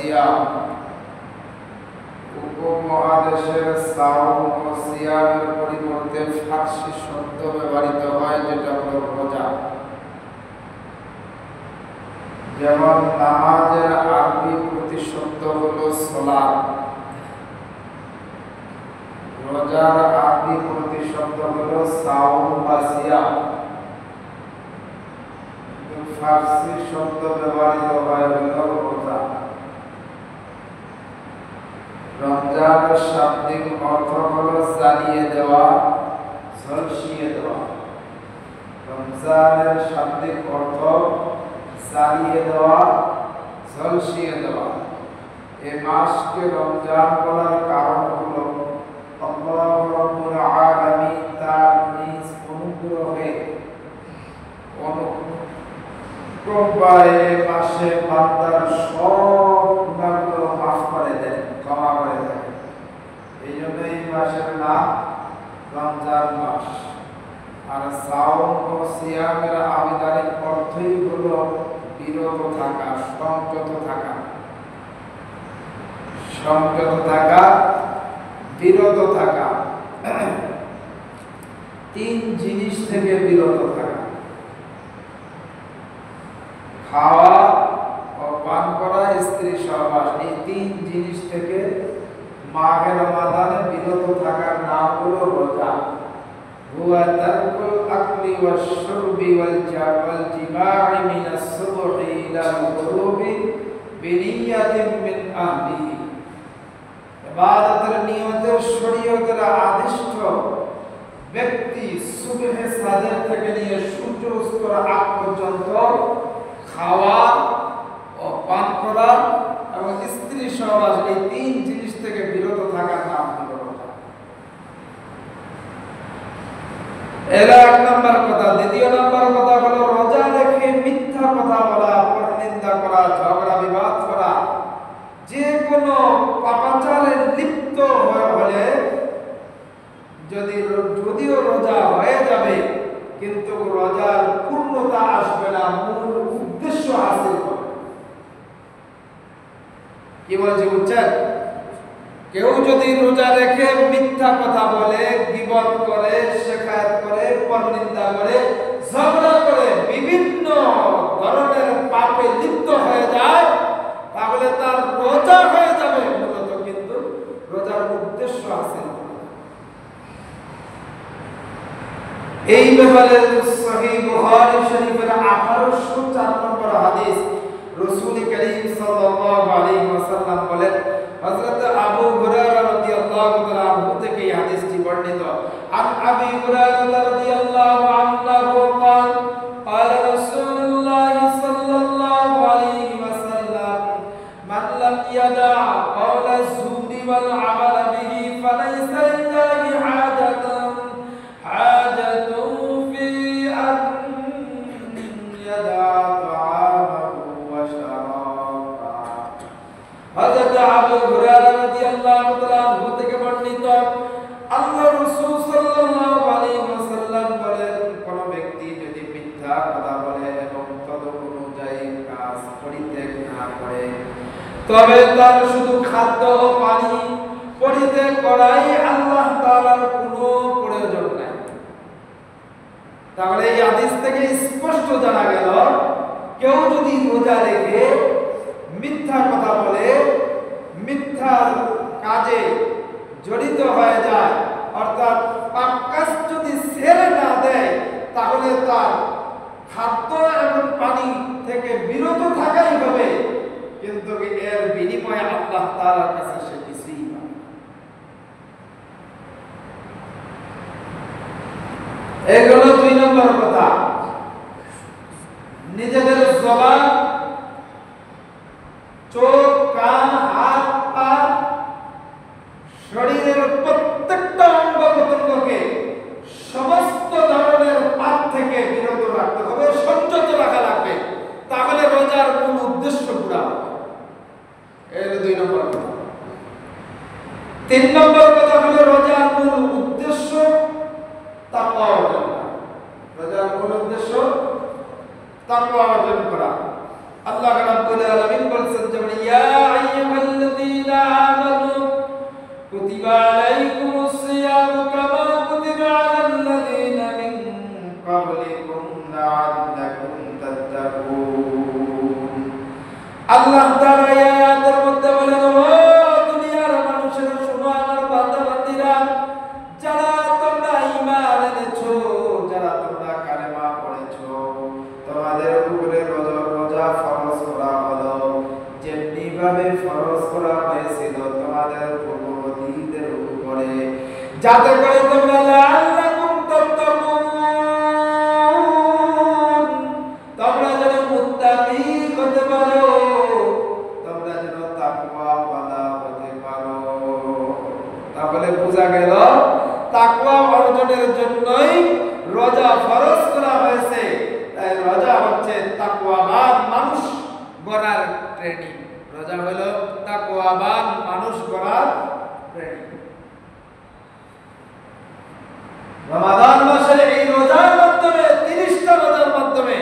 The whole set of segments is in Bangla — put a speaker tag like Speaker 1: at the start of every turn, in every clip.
Speaker 1: সিয়াম, উপমহাদেশের সাওম ও সিয়ামের পরিবর্তে ফার্সি শব্দ ব্যবহৃত হয় যেটা হলো রোজা। যেমন নামাজের আরবি প্রতিশব্দ হলো সালাত, রোজার আরবি প্রতিশব্দ হলো সাওম বা সিয়াম, ফার্সি শব্দ ব্যবহৃত হয় হলো রোজা। রমজানের শাব্দিক অর্থ হলো জ্বালিয়ে দেওয়া, ঝলসিয়ে দেওয়া। রমজানের শাব্দিক অর্থ জ্বালিয়ে দেওয়া, ঝলসিয়ে দেওয়া। এই মাসকে রমজান বলার কারণ হলো আল্লাহ রাব্বুল আলামিন তার নিজ অনুগ্রহে মাসে বান্দার সব গুনাহগুলো মাফ করে দেন, ক্ষমা করে দেন। এই জন্য এই মাসের নাম রমজান মাস। আর সাওম ও সিয়ামের আবিধানিক অর্থই হলো বিরত থাকা, সংযত থাকা, সংযত থাকা, বিরত থাকা। তিন জিনিস থেকে বিরত থাকা: খাওয়া ও পান করা, স্ত্রী সহবাস। এই তিন জিনিস থেকে মাহে রমাদানে বিরত থাকার নাম হলো রোজা। হুয়া তারকুল আকলি ওয়াশ শুরবি ওয়াল জিমা'i মিনাস সুবহি ইলাল গুরুবি বিনিয়াতিন মিন আহলিহি। ইবাদতের নিয়তে শরীয়তের আদিষ্ট ব্যক্তি সুবহে সাদেক থেকে নিয়ে সূর্য অস্তর আগ পর্যন্ত খাওয়া ও পান করা এবং স্ত্রী সহবাস, এই তিন জিনিস থেকে বিরত থাকার নাম হলো রোজা। এর এক নম্বর কথা। দ্বিতীয় নম্বর কথা হলো রোজা রেখে মিথ্যা কথা বলা, পরনিন্দা করা, ঝগড়া বিবাদ করা, যে কোনো পাপাচারে লিপ্ত হলে যদিও রোজা হয়ে যাবে কিন্তু রোজার পূর্ণতা আসবে না, মূল উদ্দেশ্য হাসিল হবে। কি বলছে বুঝছেন? কেউ যদি রোজা রেখে মিথ্যা কথা বলে, গীবত করে, শিকায়ত করে, পরনিন্দা করে, ঝগড়া করে, বিভিন্ন ধরনের পাপে লিপ্ত হয়ে যায়, তাহলে তার রোজা হয়ে যাবে মূলত, কিন্তু রোজার উদ্দেশ্য হাসিল হবে। এই ব্যাপারে সহিহ বুখারী শরীফের 1804 নম্বর হাদিস, রাসূল করিম সাল্লাল্লাহু আলাইহি ওয়াসাল্লাম বলেন, হযরত আবু হুরায়রা রাদিয়াল্লাহু তাআলা আনহু থেকে এই হাদিসটি বর্ণিত। আন আবি হুরায়রা রাদিয়াল্লাহু আনহু قال قال رسول الله صلى الله عليه وسلم من لم يدع قول الزور والعمل به فليس لله حاجة في أن يدع طعامه وشرابه। হযরত আবু হুরায়রা রাদিয়াল্লাহু তাআলা আনহু থেকে বর্ণিত, আল্লাহর রাসূল সাল্লাল্লাহু আলাইহি ওয়াসাল্লাম বলেন, কোন ব্যক্তি যদি মিথ্যা কথা বলে এবং তদনুযায়ী কাজ পরিত্যাগ না করে, তবে তার শুধু খাদ্য ও পানি পরিত্যাগ করাই আল্লাহ তাআলার কোনো প্রয়োজন নাই। তাহলে এই হাদিস থেকে স্পষ্ট জানা গেল, কেউ যদি রোজা রেখে মিথ্যা কথা বলে, মিথ্যা কাজে জড়িত হয়ে যায়, অর্থাৎ পাপ কাজ যদি ছেড়ে না দেয়, তাহলে তার খাদ্য এবং পানি থেকে বিরত থাকাই হবে, কিন্তু এর বিনিময়ে আল্লাহ তাআলার কাছে সে কিছুই পাবে না। এগুলো দুই নম্বর কথা। নিজেদের জবান, চোখ, কান, হাত, পা, শরীরের প্রত্যেকটা অঙ্গ প্রত্যঙ্গকে সমস্ত ধরনের পাপ থেকে বিরত রাখতে হবে, সংযত রাখা লাগবে, তাহলে রোজার মূল উদ্দেশ্য পুরা হবে। এর দুই নম্বর কথা। তিন নম্বর কথা হলো রোজার মূল উদ্দেশ্য তাকওয়া অর্জন করা। রোজার মূল উদ্দেশ্য তাকওয়া অর্জন করা। আল্লাহ রাব্বুল আলামিন বলেছেন, যেমন ইয়া আল্লাহ তাআলা এই আয়াতের মধ্যে বলেন, ও দুনিয়ার মানুষেরা শুনো আমার বান্দা-বান্দীরা, যারা তোমরা ঈমান এনেছো, যারা তোমরা কালেমা পড়েছো, তোমাদের উপরে রোজা ফরজ করা হলো যেমনি ভাবে ফরজ করা হয়েছিল তোমাদের পূর্ববর্তীদের উপরে, যাতে করে তোমরা লাআল্লাকুম তাত্তাকুন, তোমরা যেন মুত্তাকি হতে পারো, তোমরা যেন তাকওয়াওয়ালা হতে পারো। তাহলে বোঝা গেল তাকওয়া অর্জনের জন্যই রোজা ফরজ করা হয়েছে। তাই রোজা হচ্ছে তাকওয়াবান মানুষ গড়ার ট্রেনিং। রোজা হলো তাকওয়াবান মানুষ গড়ার ট্রেনিং। রমাদান মাসের এই রোজার মাধ্যমে, 30টা রোজার মাধ্যমে,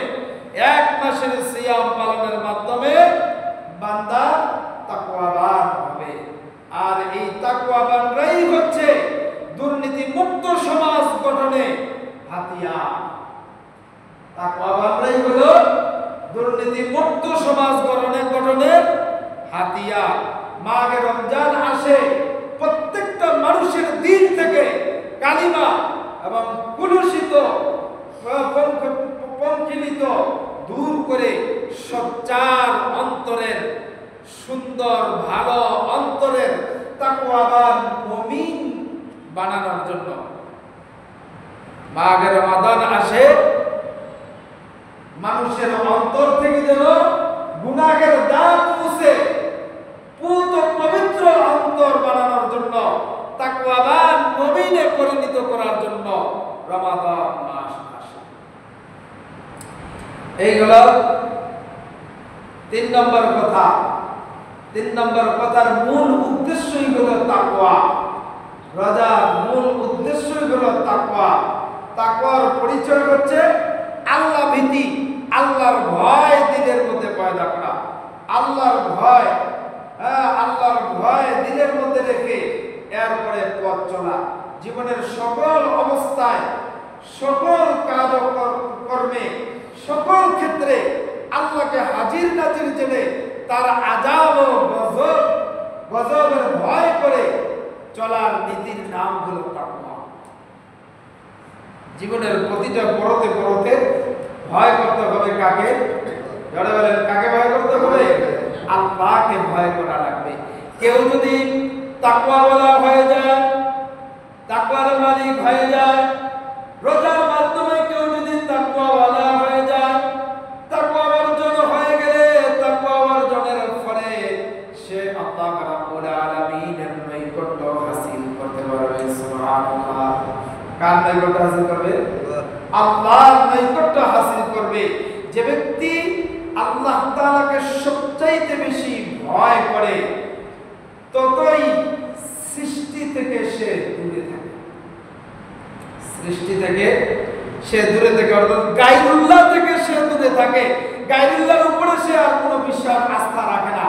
Speaker 1: এক মাসের সিয়াম পালনের মাধ্যমে বান্দা তাকওয়াবান হবে। আর এই তাকওয়াবানরাই হচ্ছে দুর্নীতি মুক্ত সমাজ গঠনে হাতিয়ার। তাকওয়াবানরাই হলো দুর্নীতি মুক্ত সমাজ গঠনের হাতিয়ার। মাঘে রমজান আসে, প্রত্যেকটা মানুষের দিল থেকে কালিমা এবং কুলুষিত পঙ্কিলিত দূর করে সচ্চার অন্তরের, সুন্দর ভালো অন্তরের তাকওয়াবান মুমিন বানানোর জন্য মাঘে রমাদান আসে। মানুষের অন্তর থেকে যেন গুনাহের দাগ মুছে পুত পবিত্র অন্তর বানানোর জন্য, তাকওয়াবান মুমিনে পরিণত করার জন্য রমাদান মাস আসে। এইগুলো 3 নম্বর কথা। 3 নম্বর কথার মূল উদ্দেশ্যই হলো তাকওয়া। রোজার মূল উদ্দেশ্যই হলো তাকওয়া। তাকওয়ার পরিচয় হচ্ছে আল্লাহ ভীতি, আল্লাহর ভয় দিলের মধ্যে পয়দা করা। আল্লাহর ভয়, আল্লাহর ভয় দিলের মধ্যে রেখে এরপরে পথ চলা। জীবনের সকল অবস্থায়, সকল কাজ কর্মে, সকল ক্ষেত্রে আল্লাহকে হাজির নাজির জেনে তার আযাব ও গজবের ভয় করে চলার নীতির নাম হলো তাকওয়া। জীবনের প্রতিটা পরতে পরতে ভয় করতে হবে কাকে? যারা বলেন কাকে ভয় করতে হবে? আল্লাহকে ভয় করা লাগবে। কেউ যদি তাকওয়াওয়ালা হয়ে যায়, তাকওয়ার মালিক হয়ে যায়, রোজার মাধ্যমে কেউ যদি তাকওয়াওয়ালা হয়ে যায়, তাকওয়া অর্জন হয়ে গেলে তাকওয়া অর্জনের ফলে সে আল্লাহ রাব্বুল আলামিনের নৈকট্য হাসিল করতে পারবে। সুবহানাল্লাহ। কার নৈকট্য হাসিল করবে? আল্লাহর নৈকট্য হাসিল করবে। যে ব্যক্তি আল্লাহ তাআলাকে সবচাইতে বেশি ভয় করে, ততই সৃষ্টি থেকে সে দূরে থাকে। সৃষ্টি থেকে সে দূরে থাকে, অর্থাৎ গায়রুল্লাহ থেকে সে দূরে থাকে। গায়রুল্লাহর উপরে সে আর কোনো বিশ্বাস আস্থা রাখে না।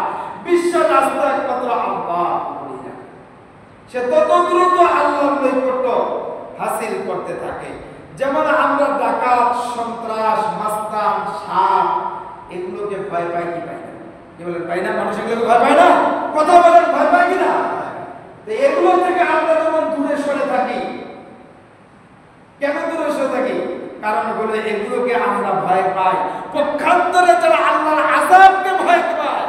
Speaker 1: বিশ্বাস আস্থা একমাত্র আল্লাহ উপরেই রাখে। সে তত দ্রুত আল্লাহর নৈকট্য হাসিল করতে থাকে। যেমন আমরা ডাকাত, সন্ত্রাস, মাস্তান, সাপ এগুলোকে ভয় পাই কি পাই না? কি বলেন পাই না? মানুষ এগুলোকে ভয় পায় না? কথা বলেন ভয় পাই কি না? তো এগুলো থেকে আমরা যেমন দূরে সরে থাকি। কেন দূরে সরে থাকি? কারণ হলো এগুলোকে আমরা ভয় পাই। পক্ষান্তরে যারা আল্লাহর আযাবকে ভয় পায়,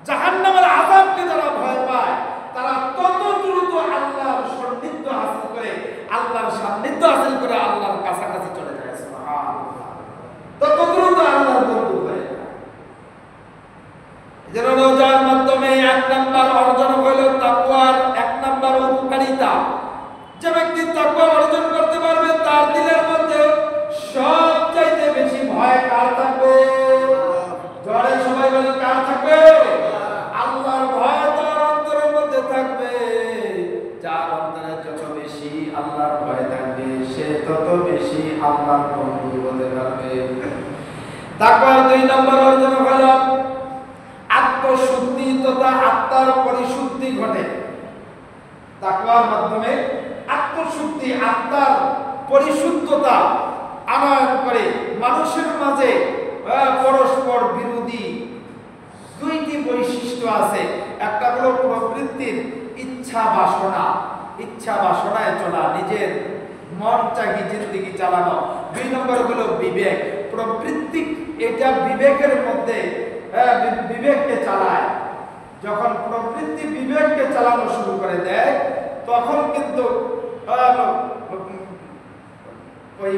Speaker 1: জাহান্নামের আযাবকে যারা ভয় পায়, তারা তত দ্রুত আল্লাহর সান্নিধ্য হাসিল করে, আল্লাহর সান্নিধ্য হাসিল করে আল্লাহর কাছাকাছি চলে যায়। সুবহানাল্লাহ। তত দ্রুত আল্লাহর বন্ধু হয়ে যায়। যেন রোজার মাধ্যমে 1 নাম্বার অর্জন হলো তাকওয়ার 1 নাম্বার উপকারিতা। যে ব্যক্তি তাকওয়া অর্জন করতে পারবে, তার দিলের মধ্যে সবচাইতে বেশি ভয় কার থাকবে? জোরে সবাই বলেন কার থাকবে? আল্লাহর ভয় তার অন্তরের মধ্যে থাকবে। যার অন্তরে যত বেশি আল্লাহর ভয় থাকবে, সে তত বেশি আল্লাহর বন্ধু হতে পারবে। তাকওয়ার 2 নম্বর অর্জন হলো আত্মশুদ্ধি তথা আত্মার পরিশুদ্ধি ঘটে। তাকওয়ার মাধ্যমে আত্মশুদ্ধি, আত্মার পরিশুদ্ধতা আনয়ন করে মানুষের মাঝে পরস্পর বিরোধী 2টি বৈশিষ্ট্য আছে। একটা হলো প্রবৃত্তির ইচ্ছা বাসনায় চলা, নিজের মন চাহি জিন্দেগি চালানো। 2 নম্বর হলো বিবেক। প্রবৃত্তি এটা বিবেকের মধ্যে বিবেককে চালায়। যখন প্রবৃত্তি বিবেককে চালানো শুরু করে দেয় তখন কিন্তু ওই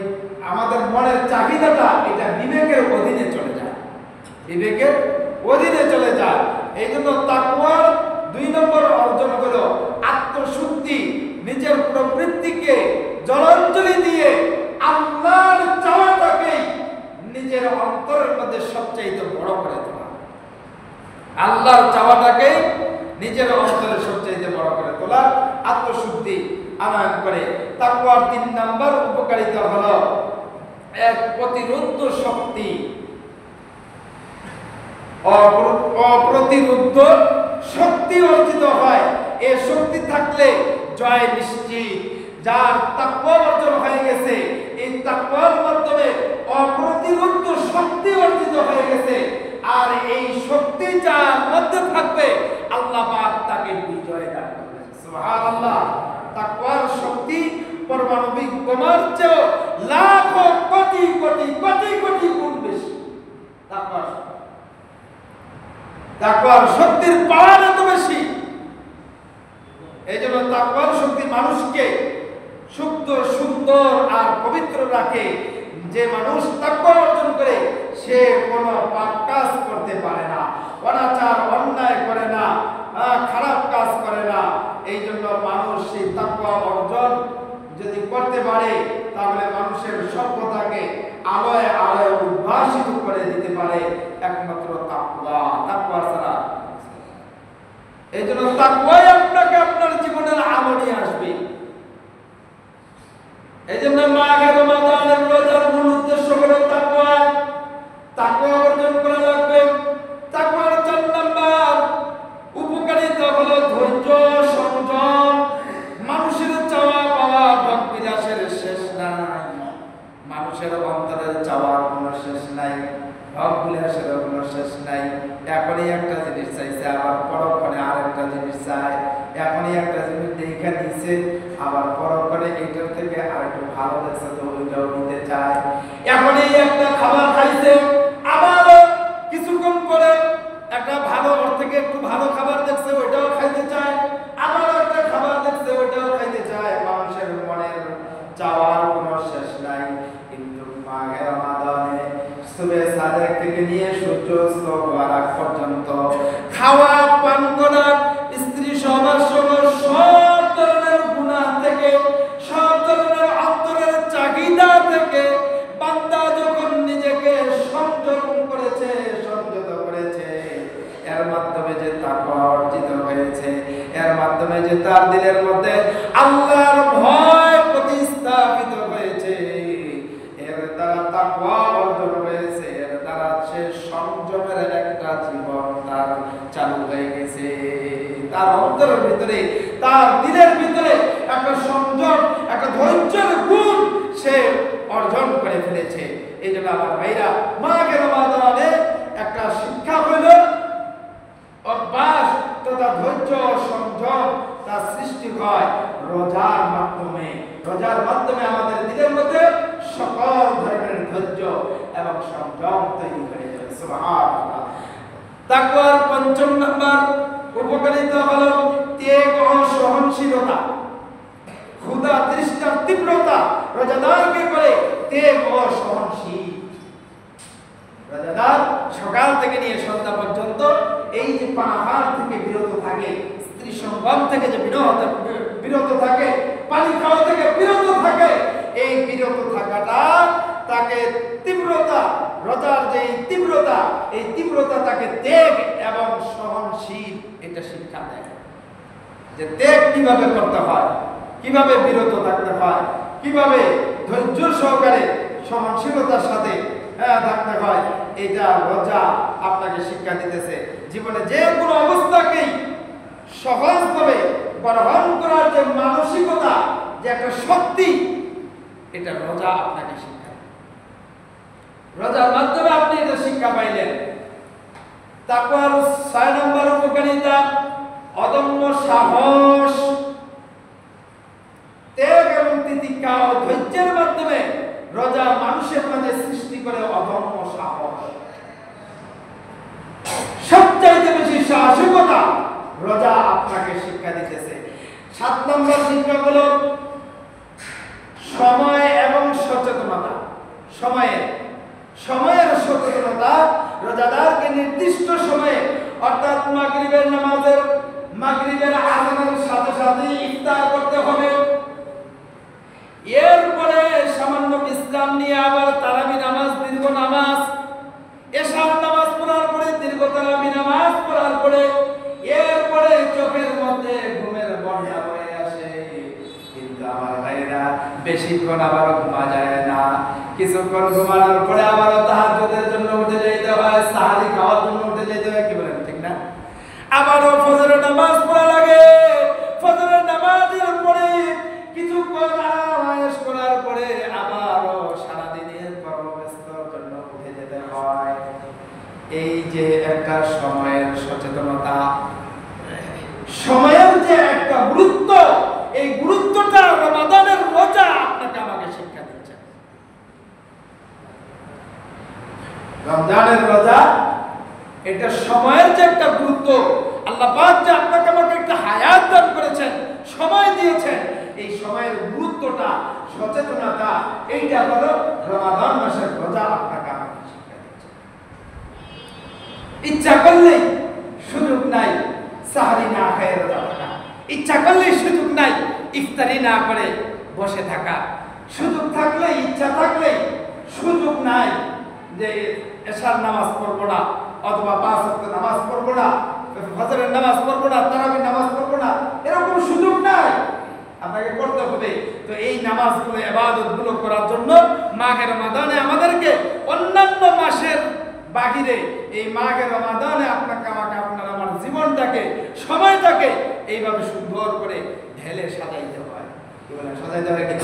Speaker 1: আমাদের মনের চাহিদাটা এটা বিবেকের অধীনে চলে যায়, এই জন্য তাকওয়ার 2 নম্বর অর্জন হলো আত্মশুদ্ধি। নিজের প্রবৃত্তিকে জলাঞ্জলি দিয়ে আল্লাহর চাওয়াটাকে নিজের অন্তরের মধ্যে সবচেয়ে বড় করে তোলা। আল্লাহর চাওয়াটাকে নিজের অন্তরে সবচেয়ে বড় করে তোলা, আত্মশুদ্ধি আনয়ন করে। তাকওয়ার 3 নম্বর উপকারিতা হলো এক প্রতিরোধ শক্তি, অপ্রতিরোধ শক্তি অর্জিত হয়। এই শক্তি থাকলে জয় নিশ্চিত। যার তাকওয়া অর্জন হয়ে গেছে, এই তাকওয়ার মাধ্যমে অপ্রতিরোধ শক্তি অর্জিত হয়ে গেছে, আর এই শক্তি যার মধ্যে থাকবে আল্লাহ পাক তাকে বিজয় দান করবেন। সুবহানাল্লাহ। তাকওয়ার শক্তি পারমাণবিক বোমার চেয়ে লাখ কোটি কোটি কোটি কোটি গুণ বেশি। তাকওয়ার শক্তির পাওয়ার এত বেশি। এই জন্য তাকওয়ার শক্তি মানুষকে শুদ্ধ, সুন্দর আর পবিত্র রাখে। যে মানুষ তাকওয়া অর্জন করে সে কোনো পাপ কাজ করতে পারে না, অনাচার অন্যায় করে না, খারাপ কাজ করে না। এই জন্য মানুষ সেই তাকওয়া অর্জন যদি করতে পারে তাহলে মানুষের সভ্যতাকে আলোয় আলোয় উদ্ভাসিত করে দিতে পারে একমাত্র তাকওয়া ছাড়া। এই জন্য তাকওয়াই আপনাকে আপনার জীবনের আলো নিয়ে আসবে। এই জন্য মাঘে রমাদানের রোজার মূল উদ্দেশ্য হলো তাকওয়া অর্জন করা লাগবে। তাকওয়ার 4 নম্বর উপকারিতা হলো ধৈর্য, সংযম। মানুষের চাওয়া পাওয়া ভোগ বিলাসের শেষ নাই, মানুষের অন্তরের চাওয়ার কোনো শেষ নাই, ভোগ বিলাসের কোনো শেষ নাই। এখনই একটা জিনিস চাইছে, আবার পরক্ষণে আরেকটা জিনিস চায়। এখনই একটা জিনিস দেখে নিছে, আবার পরক্ষণে এটার থেকে আরেকটু ভালো লাগছে তো ওইটাও নিতে চায়। এখনই একটা খাবার খাইছে, আবার কিছুক্ষণ পরে একটা ভালো ওর থেকে একটু ভালো খাবার দেখছে ওইটাও খাইতে চায়, আবার একটা খাবার দেখছে ওইটাও খাইতে চায়। মানুষের মনের চাওয়ার কোনো শেষ নাই। কিন্তু মাঘে রমাদানে সুবহে সাদেক থেকে নিয়ে সূর্য অস্ত হওয়ার আগ পর্যন্ত খাওয়া পান করা, স্ত্রী সহবাস, সব ধরনের গুনাহ থেকে, সব ধরনের অন্তরের চাহিদা থেকে বান্দা যখন নিজেকে সংযত করেছে, এর মাধ্যমে যে তাকওয়া অর্জিত হয়েছে, এর মাধ্যমে যে তার দিলের মধ্যে আল্লাহর ভয় প্রতিস্থাপিত হয়েছে, এর দ্বারা তাকওয়া অর্জন হয়েছে, এর দ্বারা সে সংযমের একটা জীবন তার চালু হয়ে গেছে। তার অন্তরের ভিতরে, তার দিলের ভিতরে একটা সংযম, একটা ধৈর্যের গুণ সে অর্জন করে ফেলেছে। এই জন্য আমার ভাইরা, মাঘে রমাদানে একটা শিক্ষা হইল অভ্যাস তথা ধৈর্য, সংযম তার সৃষ্টি হয় রোজার মাধ্যমে। রোজার মাধ্যমে আমাদের দিলের মধ্যে সকল ধরনের ধৈর্য এবং সংযম তৈরি হয়ে যায়। সুবহানাল্লাহ। তাকওয়ার 5 নম্বর উপকারিতা হলো ত্যাগ ও সহনশীলতা। ক্ষুধা তৃষ্ণার তীব্রতা রোজাদারকে করে ত্যাগ ও সহনশীল। রোজাদার সকাল থেকে নিয়ে সন্ধ্যা পর্যন্ত এই যে পানাহার থেকে বিরত থাকে, স্ত্রী সঙ্গম থেকে যে বিরত থাকে, পানি খাওয়া থেকে বিরত থাকে, এই বিরত থাকাটা তাকে তীব্রতা, রোজার যে তীব্রতা, এই তীব্রতা তাকে ত্যাগ এবং সহনশীল এটা শিক্ষা দেয়। যে ত্যাগ কিভাবে করতে হয়, কিভাবে বিরত থাকতে হয়, কিভাবে ধৈর্য সহকারে সহনশীলতার সাথে থাকতে হয়, এটা রোজা আপনাকে শিক্ষা দিতেছে। জীবনে যে কোনো অবস্থাকেই সহজভাবে গ্রহণ করার যে মানসিকতা, যে একটা শক্তি, এটা রোজা আপনাকে শিক্ষা। রোজার মাধ্যমে আপনি এটা শিক্ষা পাইলেন। তাকওয়ার 6 নম্বর উপকারিতা অদম্য সাহস, ত্যাগ এবং তিতিক্ষা ও ধৈর্যের মাধ্যমে রোজা মানুষের মাঝে সৃষ্টি করে অদম্য সাহস। সবচাইতে বেশি সাহসিকতা রোজা আপনাকে শিক্ষা দিতেছে। 7 নম্বর শিক্ষা হলো সময় এবং সচেতনতা। সময়ের সচেতনতা রোজাদারকে নির্দিষ্ট সময়ে অর্থাৎ মাগরিবের আযানের সাথে সাথে ইফতার করতে হবে। এরপরে সামান্য বিশ্রাম নিয়ে আবার তারাবি নামাজ, দীর্ঘ নামাজ, এশার নামাজ পড়ার পরে দীর্ঘ তারাবি নামাজ পড়ার পরে এরপরে চোখের মধ্যে ঘুমের বন্যা বয়ে আসে। কিন্তু আমার ভাইরা বেশিক্ষণ আবার ঘুমা যায় না। কিছুক্ষণ ঘুমানোর পরে আবার তাহাজ্জুদের জন্য উঠে যেতে হয়, সাহারি খাওয়ার জন্য উঠে যেতে হয়, কি বলেন ঠিক না? আবারও ফজরের নামাজ পড়া লাগে। ফজরের নামাজের পরে কিছুক্ষণ আরাম করার পরে আবারও সারাদিনের কর্মব্যস্ততার জন্য উঠে যেতে হয়। এই যে একটা সময়ের সচেতনতা, সময়ের যে একটা গুরুত্ব, এই গুরুত্বটা রমাদানের রোজা আপনাকে আমাকে শিক্ষা দিচ্ছে। রমজানের রোজা এটা সময়ের যে একটা গুরুত্ব, আল্লাহ পাক যে আপনাকে আমাকে একটা হায়াত দান করেছেন, সময় দিয়েছেন, এই সময়ের গুরুত্বটা, সচেতনতা, এইটা হলো রমাদান মাসের রোজা আপনাকে আমাকে শিক্ষা দিচ্ছে। ইচ্ছা করলেই সুযোগ নাই সাহারি না খেয়ে রোজা থাকা, ইচ্ছা করলেই সুযোগ নাই ইফতারি না করে বসে থাকা, সুযোগ থাকলে, ইচ্ছা থাকলে সুযোগ নাই যে এশার নামাজ পড়বো না, অথবা 5 ওয়াক্ত নামাজ পড়বো না, ফজরের নামাজ পড়বো না, তারাবির নামাজ পড়বো না, এরকম সুযোগ নাই, আপনাকে করতে হবে। তো এই নামাজগুলো, ইবাদতগুলো করার জন্য মাঘের রমাদানে আমাদেরকে অন্যান্য মাসের বাহিরে এই মাঘের রমাদানে আপনাকে আমাকে, আপনার আমার জীবনটাকে, সময়টাকে এইভাবে সুন্দর করে ঢেলে সাজাইতে হয়। কি বলেন, সাজাইতে হয় কি?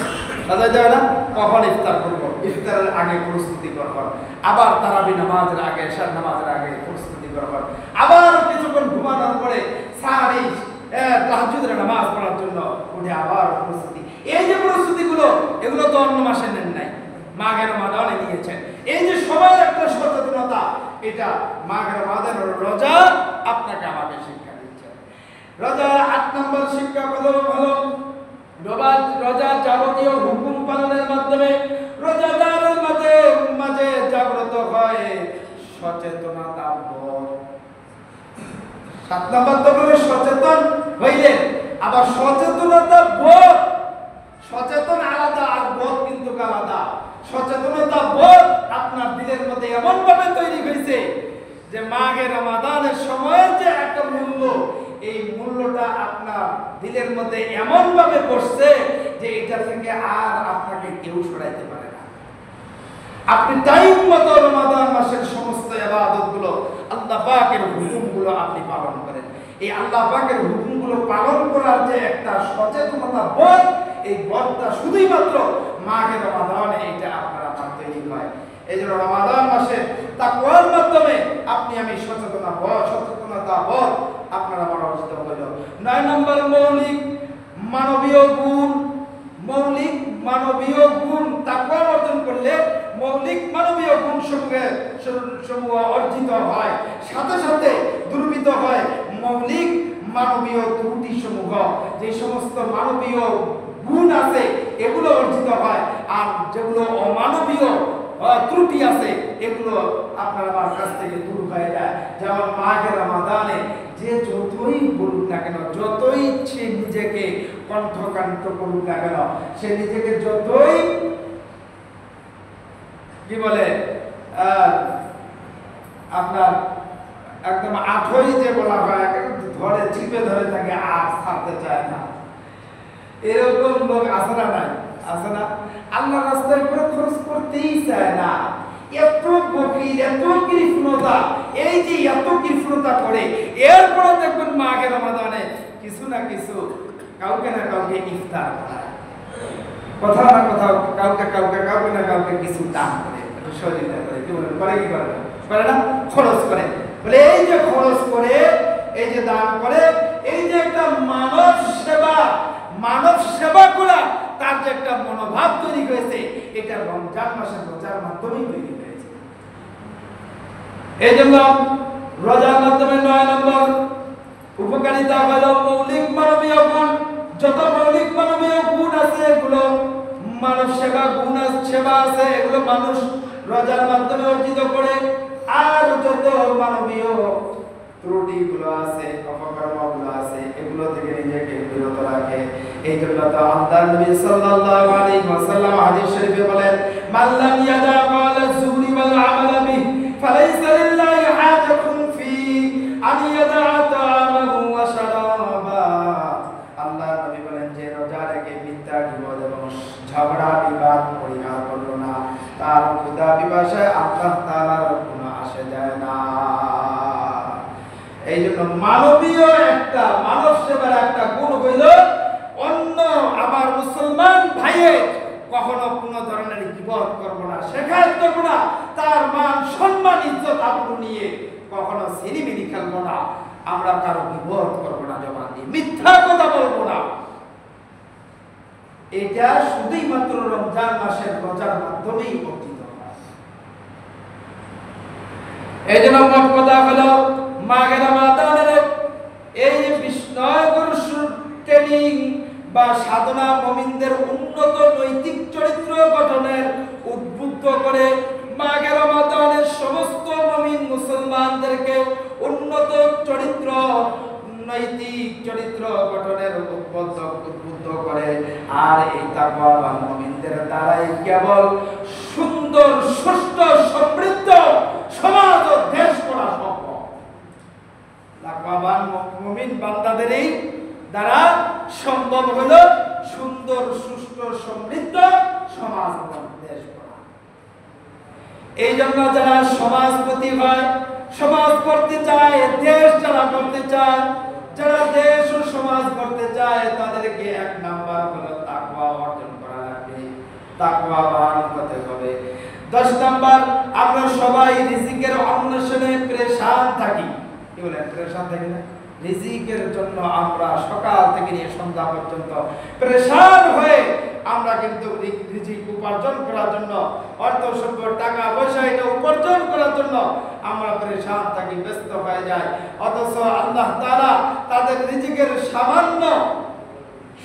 Speaker 1: সাজাইতে হয় না? কখন ইফতার করব, ইফতারের আগে প্রস্তুতি করব, আবার তারাবি নামাজের আগে, এশার নামাজের আগে প্রস্তুতি করব, আবার কিছুক্ষণ ঘুমানোর পরে সাহারি তাহাজ্জুদের নামাজ পড়ার জন্য উঠে আবার প্রস্তুতি। এই যে প্রস্তুতিগুলো, এগুলো তো অন্য মাসে নেন নাই, মাঘের রমাদানে নিয়েছেন। এই যে সময়ের একটা সচেতনতা, এটা মাঘের রমাদানের রোজা আপনাকে আমাকে শিক্ষা দিচ্ছে। রোজা 8 নম্বর শিক্ষা হলো রোজা যাবতীয় হুকুম পালনের মাধ্যমে রোজাদারের মাঝে জাগ্রত হয় সচেতনতা বোধ। 7 নম্বর তো হলো সচেতন হইলেন, আবার সচেতনতা বোধ। সচেতন আলাদা আর বোধ কিন্তু আলাদা। সচেতনতা বোধ আপনার দিলের মধ্যে এমন ভাবে তৈরি হয়েছে যে মাঘের রমাদানের সময়ের যে একটা মূল্য, এই মূল্যটা আপনার দিলের মধ্যে এমন ভাবে বসছে যে এটা থেকে আর আপনাকে কেউ সরাইতে পারে না। আপনি টাইম মতো রমাদান মাসের সমস্ত ইবাদতগুলো, আল্লাহ পাকের হুকুমগুলো আপনি পালন করেন। এই আল্লাহ পাকের হুকুমগুলো পালন করার যে একটা সচেতনতা বোধ, এই বোধটা শুধুই মাত্র মাঘের রমাদানে এটা আপনার আমার তৈরি হয়। এই জন্য রমাদান মাসে তাকওয়ার মাধ্যমে আপনি আমি সচেতনতা বোধ আপনার আমার অর্জিত হইল। 9 নম্বর মৌলিক মানবীয় গুণ তাকওয়া অর্জন করলে মৌলিক মানবীয় গুণ সমূহ অর্জিত হয়, সাথে সাথে দুর্বৃত হয় মৌলিক মানবীয় ত্রুটি সমূহ। যে সমস্ত মানবীয় গুণ আছে এগুলো অর্জিত হয়, আর যেগুলো অমানবীয় ত্রুটি আছে এগুলো আপনার আমার কাছ থেকে দূর হয়ে যায়। যেমন মাঘের রমাদানে যে যতই বলুক না কেন, যতই সে নিজেকে কণ্ঠকান্ত করুক না কেন, সে নিজেকে যতই কি বলে আপনার একদম আঠই যে বলা হয়, ধরে চিপে ধরে থাকে আর ছাড়তে চায় না, এরকম লোক আছে না? নাই? আছে না? আল্লাহ রাস্তায় করে খরচ করতেই চায় না। এত গভীর, এত কৃষ্ণতা, এই যে এত কৃষ্ণতা করে এরপরে দেখবেন মাঘের রমাদানে কিছু না কিছু কাউকে না কাউকে ইফতার করায়, কোথাও না কোথাও কাউকে না কাউকে কিছু দান করে, সহযোগিতা করে। কি বলেন, করে কি করে না? খরচ করে। বলে এই যে খরচ করে, এই যে দান করে, এই যে একটা মানব সেবা করা, তার যে একটা মনোভাব তৈরি হয়েছে, এটা রমজান মাসের রোজার মাধ্যমেই তৈরি হয়েছে। এই জন্য রোজার মাধ্যমে 9 নম্বর উপকারিতা হলো মৌলিক মানবীয় গুণ। যত মৌলিক মানবীয় গুণ আছে, এগুলো মানব সেবা গুণ সেবা আছে, এগুলো মানুষ রোজার মাধ্যমে অর্জিত করে। আর যত মানবীয় ত্রুটিগুলো আছে, অপকর্মগুলো আছে, এগুলো থেকে নিজেকে বিরত রাখে। এই জন্য তো আল্লাহর নবী সাল্লাল্লাহু আলাইহি ওয়াসাল্লাম হাদিস শরীফে বলেন, মান লাম ইয়াদা ক্বালা যুরি ওয়াল আমালা বিহি ফালাইসা লিল্লাহি হাজাতুন ফি আন ইয়াদা তা'আমাহু ওয়া শারাবা। আল্লাহর নবী বলেন, যে রোজা রেখে মিথ্যা বিবাদ এবং ঝগড়া বিবাদ পরিহার করলো না, তার ক্ষুধা পিপাসায় আল্লাহ তাআলার কোনো আসে যায় না। এই জন্য মানবীয় একটা মানব সেবার একটা গুণ হইল, অন্য আমার মুসলমান ভাইয়ের কখনো কোনো ধরনের গীবত করব না, শেখায়ত করব না, তার মান সম্মান ইজ্জত আবরু নিয়ে কখনো সিনিমিনি খেলব না, আমরা কারো গীবত করব না, জবান দিয়ে মিথ্যা কথা বলবো না। এটা শুধুই মাত্র রমজান মাসের রোজার মাধ্যমেই অর্জিত হয়। এই জন্য মোট কথা হলো, মাঘে রমাদানের এই যে বিষ্ণয়গর ট্রেনিং বা সাধনা মুমিনদের উন্নত নৈতিক চরিত্র গঠনের উদ্বুদ্ধ করে, মাঘে রমাদানের সমস্ত মুমিন মুসলমানদেরকে উন্নত চরিত্র নৈতিক চরিত্র গঠনের উদ্বুদ্ধ করে। আর এই তাকওয়াবান মুমিনদের দ্বারাই কেবল সুন্দর সুষ্ঠু সমৃদ্ধ সমাজ ও দেশ গড়া সম্ভব। তাকওয়াবান মুমিন বান্দাদেরই দ্বারা সম্ভব হলো সুন্দর সুষ্ঠু সমৃদ্ধ সমাজ ও দেশ গড়া। এই জন্য যারা সমাজপতি হয়, সমাজ করতে চায়, দেশ যারা করতে চায়, যারা দেশ ও সমাজ করতে চায়, তাদেরকে 1 নাম্বার হলো তাকওয়া অর্জন করা লাগবে, তাকওয়াবান হতে হবে। 10 নাম্বার, আমরা সবাই রিজিকের অন্বেষণে পেরেশান থাকি। কি বলেন, পেরেশান থাকি না? রিজিকের জন্য আমরা সকাল থেকে নিয়ে সন্ধ্যা পর্যন্ত পেরেশান হয়ে আমরা কিন্তু রিজিক উপার্জন করার জন্য, অর্থ সম্পদ টাকা পয়সা এটা উপার্জন করার জন্য আমরা পেরেশান থাকি, ব্যস্ত হয়ে যায়। অথচ আল্লাহ তাআলা তাদের রিজিকের সামান্য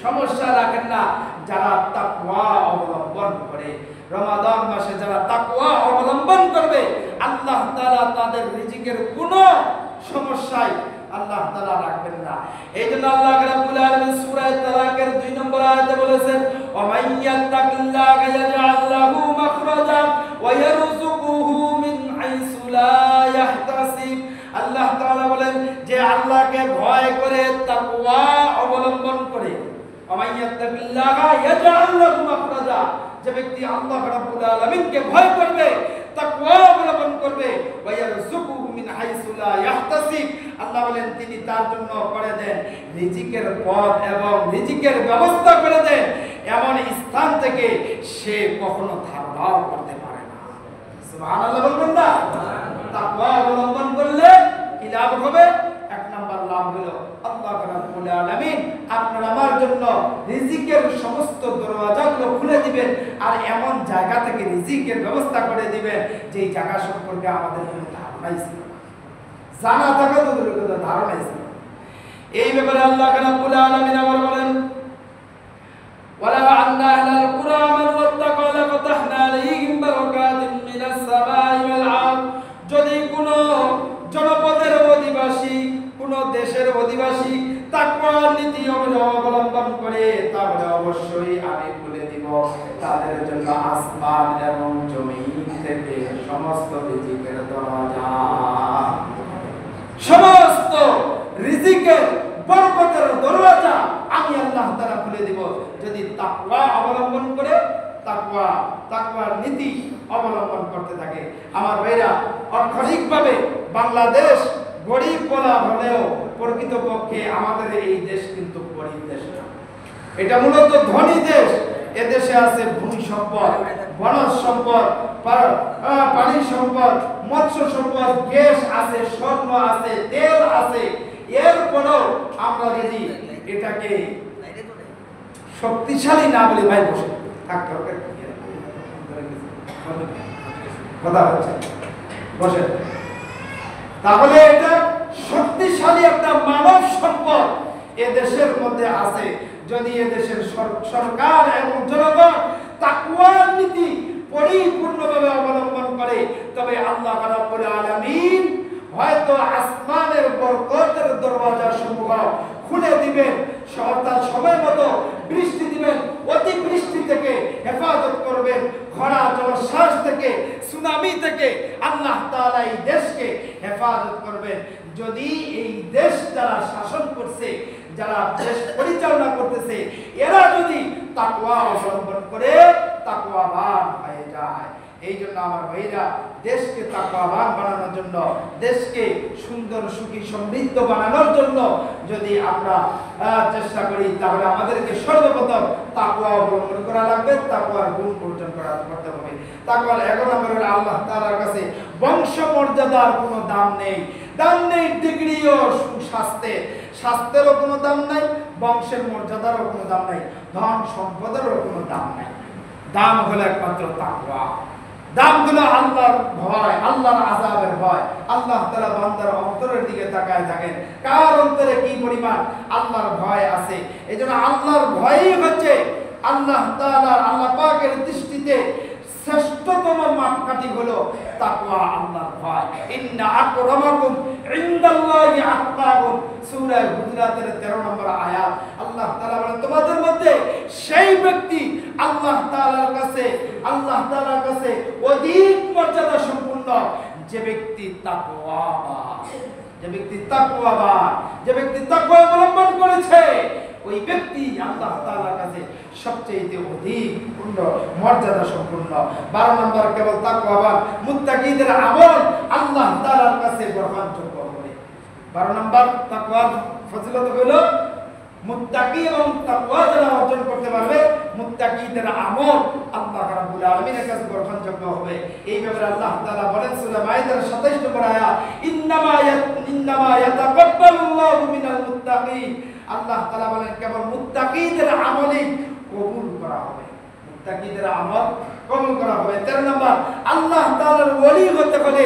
Speaker 1: সমস্যা রাখেন না যারা তাকওয়া অবলম্বন করে। রমাদান মাসে যারা তাকওয়া অবলম্বন করবে, আল্লাহ তাআলা তাদের রিজিকের কোনো সমস্যায় আল্লাহ তাআলা রাখবেন না। এইজন্য আল্লাহ রাব্বুল আলামিন সূরা তালাকের 2 নম্বর আয়াতে বলেছেন, ওয়া মাইয়াত্তাকিল্লাহা ইয়াজআল লাহু মাখরাজা ওয়া ইয়ারযুকুহু মিন হাইসু লা ইয়াহতাসিব। আল্লাহ তাআলা বলেন, যে আল্লাহকে ভয় করে তাকওয়া অবলম্বন করে, ওয়া মাইয়াত্তাকিল্লাহা ইয়াজআল লাহু মাখরাজা, যে ব্যক্তি আল্লাহ রাব্বুল আলামিনকে ভয় করবে, তাকওয়া অবলম্বন করবে, ওয়া ইয়ারযুকুহু মিন হাইসু লা ইয়াহতাসিব, আল্লাহ বলেন তিনি তার জন্য করে দেন রিজিকের পথ এবং রিজিকের ব্যবস্থা করে দেন এমন স্থান থেকে সে কখনো ধারণাও করতে পারে না। সুবহানাল্লাহ বলবেন না? তাকওয়া অবলম্বন করলে কি লাভ হবে? 1 নাম্বার লাভ হলো, আল্লাহ রাব্বুল আলামিন আপনার আমার জন্য রিজিকের সমস্ত দরওয়াজাগুলো খুলে দিবেন, আর এমন জায়গা থেকে রিজিকের ব্যবস্থা করে দিবেন যেই জায়গা সম্পর্কে আমাদের কোনো ধারণাই ছিল না, জানা থাকা তো দূরের কথা, ধারণাই ছিল না। এই ব্যাপারে আল্লাহ রাব্বুল আলামিন আবার বলেন, ওয়ালা আন্না আহলাল কুরা মান ওয়াত্তাকা লাফাতাহনা আলাইহিম বারাকাতিন মিনাস সামাই ওয়াল আরদ। যদি কোনো জনপদের অধিবাসী, কোনো দেশের অধিবাসী তাকওয়ার নীতি অবলম্বন করে, তাহলে অবশ্যই আমি খুলে দিব তাদের জন্য আসমান এবং জমিন থেকে সমস্ত রিজিকের দরজা, সমস্ত রিজিকের বরকতের দরজা আমি আল্লাহ তাআলা খুলে দিব, যদি তাকওয়া অবলম্বন করে, তাকওয়ার নীতি অবলম্বন করতে থাকে। আমার ভাইরা, অর্থনৈতিকভাবে বাংলাদেশ গরিব বলা হলেও প্রকৃতপক্ষে আমাদের এই দেশ কিন্তু গরিব দেশ না, এটা মূলত ধনী দেশ। এদেশে আছে ভূমি সম্পদ, বনজ সম্পদ, পানি সম্পদ, মৎস্য সম্পদ, গ্যাস আছে, স্বর্ণ আছে, তেল আছে, এরপরেও আমরা যদি এটাকে শক্তিশালী না বলি, ভাই বসে থাকতে হবে, কথা হচ্ছে বসে, তাহলে এটা শক্তিশালী একটা মানব সম্পদ এদেশের মধ্যে আছে। যদি এদেশের সরকার এবং জনগণ তাকওয়ার নীতি পরিপূর্ণভাবে অবলম্বন করে, তবে আল্লাহ রাব্বুল আলামিন হয়তো আসমানের বরকতের দরওয়াজা সমূহ খুলে দিবেন, অর্থাৎ সময় মতো বৃষ্টি দিবেন, অতিবৃষ্টি থেকে হেফাজত করবেন, খরা জলোচ্ছ্বাস থেকে, সুনামি থেকে আল্লাহ তাআলা এই দেশকে হেফাজত করবেন। যদি এই দেশ যারা শাসন করছে, যারা দেশ পরিচালনা করতেছে, এরা যদি তাকওয়া অবলম্বন করে তাকওয়াবান হয়ে যায়। এই জন্য আমার ভাইরা, দেশকে তাকওয়াবান বানানোর জন্য, দেশকে সুন্দর সুখী সমৃদ্ধ বানানোর জন্য যদি আমরা চেষ্টা করি, তাহলে আমাদেরকে সর্বপ্রথম তাকওয়া অবলম্বন করা লাগবে, তাকওয়ার গুণ অর্জন করতে হবে। তাকওয়ার ১ নম্বর হলো আল্লাহ তাআলার কাছে বংশ মর্যাদার কোনো দাম নেই, দাম নেই ডিগ্রি ও স্বাস্থ্যের, স্বাস্থ্যেরও কোনো দাম নাই, বংশের মর্যাদারও কোনো দাম নাই, ধন সম্পদেরও কোনো দাম নাই। দাম হলো একমাত্র তাকওয়া। দাম হলো আল্লাহর ভয়, আল্লাহর আযাবের ভয়। আল্লাহ তাআলা বান্দার অন্তরের দিকে তাকায় থাকেন, কার অন্তরে কি পরিমাণ আল্লাহর ভয় আছে। এজন্য আল্লাহর ভয়ই হচ্ছে আল্লাহ তাআলা, আল্লাহ পাকের দৃষ্টিতে শ্রেষ্ঠতম মাপকাঠি হলো তাকওয়া, আল্লাহর ভয়। ইন্না আকরামাকুম ইনদাল্লাহি আতকাকুম, সূরা হুজুরাতের 13 নম্বর আয়াত। আল্লাহ তাআলা বলেন, তোমাদের মধ্যে সেই ব্যক্তি আল্লাহ তাআলার কাছে অধিক মর্যাদা সম্পন্ন যে ব্যক্তি তাকওয়াবান, যে ব্যক্তি তাকওয়াবান, যে ব্যক্তি তাকওয়া অবলম্বন করেছে, ওই ব্যক্তি আল্লাহ তাআলার কাছে সবচেয়ে অধিক পূর্ণ মর্যাদা সম্পন্ন। 12 নম্বর, কেবল তাকওয়াবান মুত্তাকিদের আমল আল্লাহ তাআলার কাছে গ্রহণযোগ্য হবে। 12 নম্বর তাকওয়ার ফজিলত হলো মুত্তাকি এবং তাকওয়া যারা অর্জন করতে পারবে, মুত্তাকিদের আমল আল্লাহ রাব্বুল আলামিনের কাছে গ্রহণযোগ্য হবে। এই ব্যাপারে আল্লাহ তাআলা বলেন সূরা মাইদার 27 নম্বর আয়াত, ইন্নামা ইয়াতাকাব্বালুল্লাহু মিনাল মুত্তাকিন। আল্লাহ তাআলা বলেন কেবল মুত্তাকিদের আমলই কবুল করা হবে, মুত্তাকিদের আমল কবুল করা হবে। 13 নম্বর, আল্লাহ তাআলার ওলি হতে হলে,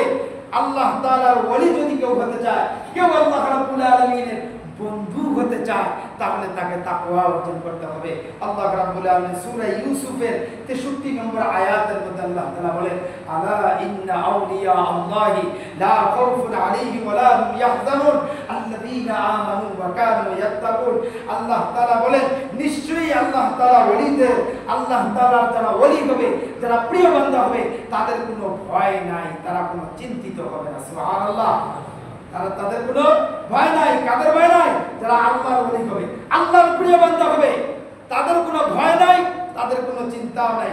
Speaker 1: আল্লাহ তাআলার ওলি যদি কেউ হতে চায়, কেউ আল্লাহ রাব্বুল আলামিনের বন্ধু হতে চায়, তাহলে তাকে তাকওয়া অর্জন করতে হবে। আল্লাহ রাব্বুল আলামিন সূরা ইউসুফের 63 নম্বর আয়াতের মধ্যে আল্লাহ তাআলা বলেন, আলা ইন্না আউলিয়া আল্লাহি লা খাউফুন আলাইহিম ওয়া লা হুম ইয়াহজানুন আল্লাযীনা আমানু ওয়া কানু ইয়াত্তাকুন। আল্লাহ তাআলা বলেন, নিশ্চয়ই আল্লাহ তাআলা ওলিদের, আল্লাহ তাআলার যারা ওলি হবে, যারা প্রিয় বান্দা হবে, তাদের কোনো ভয় নাই, তারা কোনো চিন্তিত হবে না। সুবহানাল্লাহ। তাদের কোনো ভয় নাই। কাদের ভয় নাই? যারা আল্লাহর ওলি হবে, আল্লাহর প্রিয় বান্দা হবে, তাদের কোনো ভয় নাই, তাদের কোনো চিন্তাও নাই।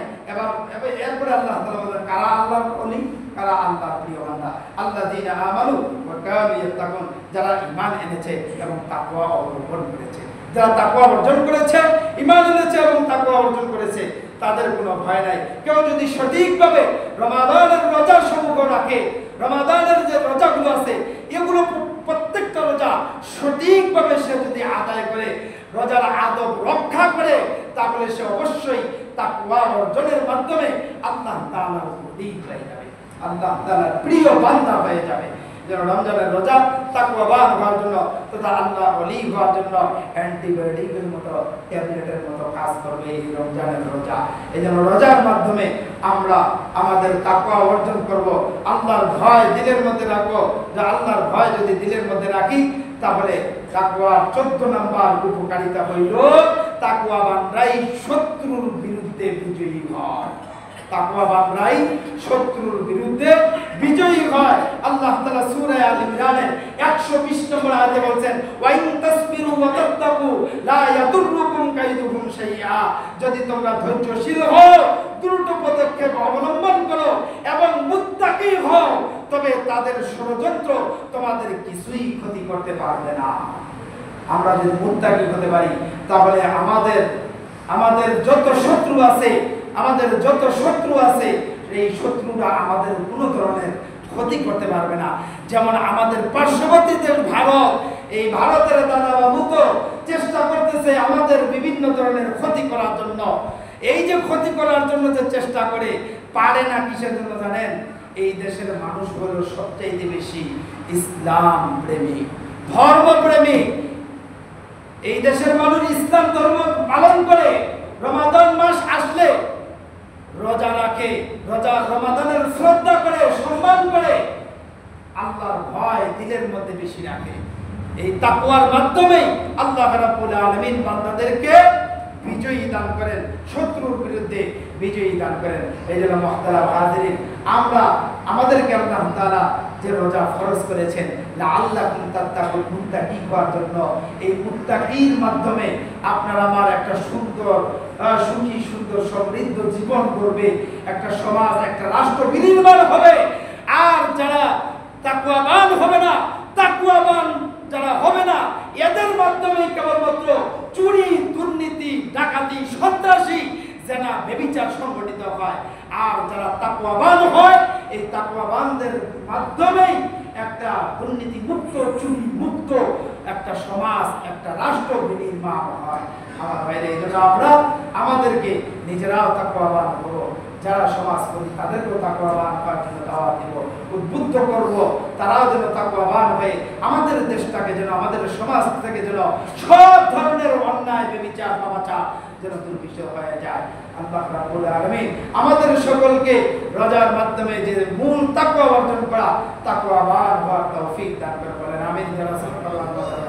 Speaker 1: এরপরে আল্লাহ তাআলা বলেন, কারা আল্লাহর ওলি, কারা আল্লাহর প্রিয় বান্দা? আল্লাযীনা আমানু ওয়া কানু ইয়াত্তাকুন, যারা ঈমান এনেছে এবং তাকওয়া অবলম্বন করেছে। যারা তাকওয়া অর্জন করেছে, ঈমান এনেছে এবং তাকওয়া অর্জন করেছে, তাদের কোনো ভয় নাই। কেউ যদি সঠিকভাবে রমাদানের রোজা সমূহ রাখে, রমাদানের যে রোজাগুলো আছে, এগুলো প্রত্যেকটা রোজা সঠিকভাবে সে যদি আদায় করে, রোজার আদব রক্ষা করে, তাহলে সে অবশ্যই তাকওয়া অর্জনের মাধ্যমে আল্লাহ তাআলার ওলি হয়ে যাবে, আল্লাহ তাআলার প্রিয় বান্দা হয়ে যাবে। যেন রমজানের রোজা তাকওয়াবান হওয়ার জন্য তথা আল্লাহ ওলি হওয়ার জন্য অ্যান্টিবায়োটিকের মতো, ট্যাবলেটের মতো কাজ করবে এই রমজানের রোজা। এই জন্য রোজার মাধ্যমে আমরা আমাদের তাকওয়া অর্জন করব, আল্লাহর ভয় দিলের মধ্যে রাখবো। যে আল্লাহর ভয় যদি দিলের মধ্যে রাখি, তাহলে তাকওয়ার 14 নম্বর উপকারিতা হইল, তাকওয়াবানরাই শত্রুর বিরুদ্ধে বিজয়ী হয়। তাকওয়াবানরাই শত্রুর বিরুদ্ধে বিজয়ী হয়। আল্লাহ তাআলা সূরা আল ইমরানের 120 নম্বর আয়াতে বলেন, ওয়া ইন তাসবিরু ওয়া তাত্তাকু লা ইয়াদুররুকুম কাইদুহুম শাইআ। যদি তোমরা ধৈর্যশীল হও, দ্রুত পদক্ষেপ অবলম্বন করো এবং মুত্তাকি হও, তবে তাদের ষড়যন্ত্র তোমাদের কিছুই ক্ষতি করতে পারবে না। আমরা যদি মুত্তাকি হতে পারি, তাহলে আমাদের যত শত্রু আছে আমাদের যত শত্রু আছে এই শত্রুরা আমাদের কোনো ধরনের ক্ষতি করতে পারবে না। যেমন আমাদের পার্শ্ববর্তী দেশ ভারত, এই ভারতের দাদা বাবু তো চেষ্টা করতেছে আমাদের বিভিন্ন ধরনের ক্ষতি করার জন্য। এই যে ক্ষতি করার জন্য যে চেষ্টা করে, পারে না কিসের জন্য জানেন? এই দেশের মানুষ হলো সবচাইতে বেশি ইসলাম প্রেমিক, ধর্ম প্রেমিক। এই দেশের মানুষ ইসলাম ধর্ম পালন করে, রমাদান মাস আসলে রোজা রাখে, রমাদানের শ্রদ্ধা করে, সম্মান করে, আল্লাহর ভয় দিলের মধ্যে বেশি রাখে। এই তাকওয়ার মাধ্যমে আল্লাহ রাব্বুল আলামিন বান্দাদেরকে বিজয়ী দান করেন, শত্রুর বিরুদ্ধে বিজয়ী দান করেন। এই জন্য মুহতারাম হাজিরিন, আমরা আমাদেরকে আল্লাহ তাআলা যে রোজা ফরজ করেছেন লাআল্লাকুম তাত্তাকুন, মুত্তাকি হওয়ার জন্য, এই মুত্তাকির মাধ্যমে আপনার আমার একটা সুন্দর সুখী সুন্দর সমৃদ্ধ জীবন করবে, একটা সমাজ একটা রাষ্ট্র বিনির্মাণ হবে। আর যারা তাকওয়াবান হবে না, তাকওয়াবান যারা হবে না, এদের মাধ্যমে কেবলমাত্র চুরি, দুর্নীতি, ডাকাতি, সন্ত্রাসী, জেনা, ব্যভিচার সংগঠিত হয়। আর যারা তাকওয়াবান হয়, এই তাকওয়াবানদের মাধ্যমেই একটা দুর্নীতি মুক্ত, চুরি মুক্ত একটা সমাজ, একটা রাষ্ট্র বিনির্মাণ হয়। আমার ভাইরা, এই জন্য আমরা আমাদেরকে নিজেরাও তাকওয়াবান হব, যারা সমাজ করি তাদেরকেও তাকওয়াবান হওয়ার জন্য দাওয়াত দিব, উদ্বুদ্ধ করব, তারাও যেন তাকওয়াবান হয়ে আমাদের দেশটাকে যেন, আমাদের সমাজ থেকে যেন সব ধরনের অন্যায়, ব্যভিচার, পাপাচার যেন দুর্বিষহ হয়ে যায়। আল্লাহ রাব্বুল আলামিন আমাদের সকলকে রোজার মাধ্যমে যে মূল তাকওয়া অর্জন করা, তাকওয়াবান হওয়ার তৌফিক দান করে বলেন আমিন। যারা সাল্লাল্লাহু আলাইহি ওয়া সাল্লাম